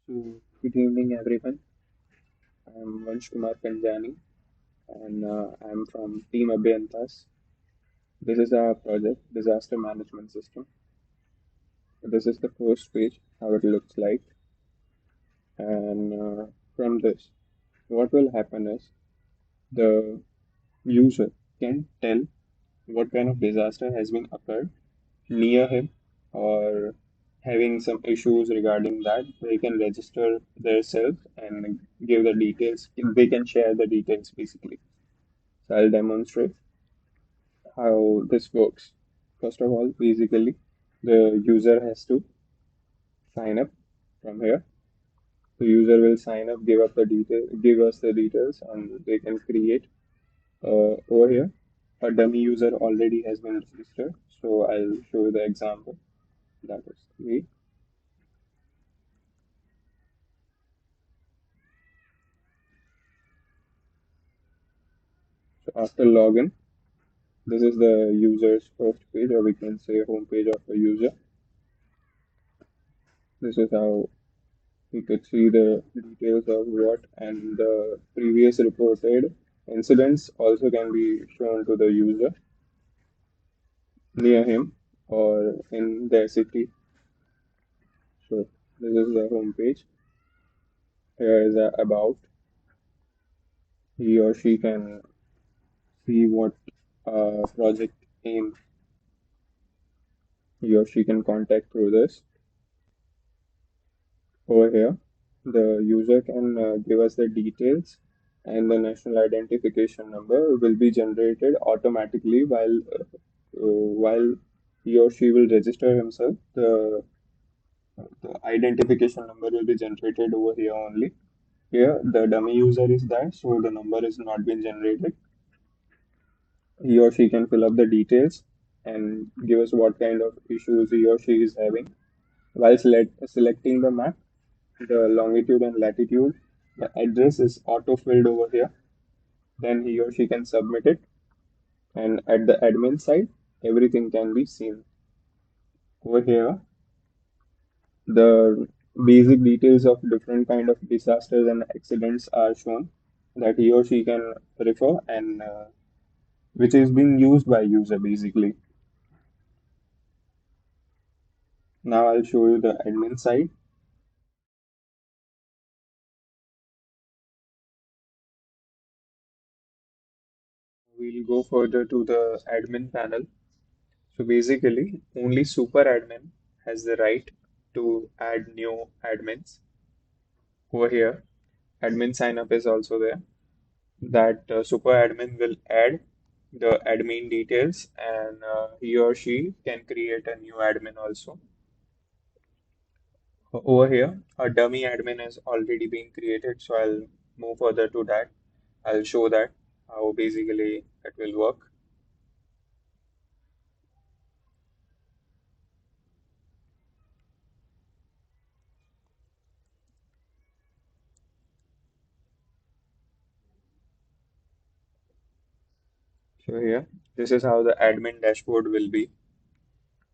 So, good evening, everyone. I'm Vansh Kumar Kanjani, and I'm from Team Abhiyantas. This is our project, Disaster Management System. This is the first page, how it looks like. And from this, what will happen is the user can tell what kind of disaster has been occurred near him or having some issues regarding that. They can register themselves and give the details. They can share the details basically. So I'll demonstrate how this works. First of all, basically, the user has to sign up from here. The user will sign up, give us the details, and they can create over here. A dummy user already has been registered, so I'll show you the example. That is me. So after login, this is the user's first page, or we can say home page of the user. This is how we could see the details of what and the previous reported incidents also can be shown to the user near him or in their city. So this is the home page. Here is a about. He or she can see what project aim he or she can contact through this. Over here, the user can give us the details and the national identification number will be generated automatically while he or she will register himself. The identification number will be generated over here only. Here, the dummy user is there, so the number is not been generated. He or she can fill up the details and give us what kind of issues he or she is having. While selecting the map, the longitude and latitude, the address is auto-filled over here. Then he or she can submit it. And at the admin side, everything can be seen. Over here, the basic details of different kind of disasters and accidents are shown that he or she can refer and which is being used by user basically. Now I'll show you the admin side. We'll go further to the admin panel. So basically, only super admin has the right to add new admins. Over here, admin sign up is also there. That super admin will add the admin details and he or she can create a new admin also. Over here, a dummy admin has already been created, so I'll move further to that. I'll show that how basically it will work. So here, this is how the admin dashboard will be.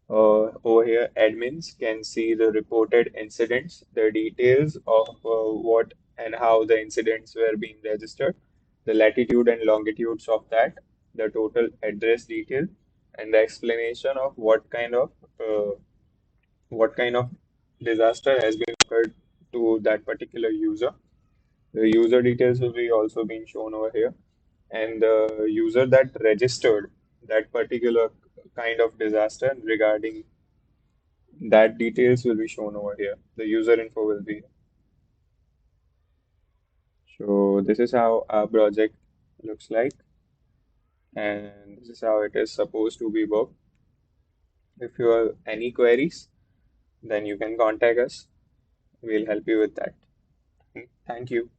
Over here, admins can see the reported incidents, the details of what and how the incidents were being registered, the latitude and longitudes of that, the total address detail, and the explanation of what kind of disaster has been occurred to that particular user. The user details will be also being shown over here, and the user that registered that particular kind of disaster regarding that details will be shown over here. The user info will be. So this is how our project looks like, and this is how it is supposed to be worked. If you have any queries, then you can contact us. We'll help you with that. Thank you.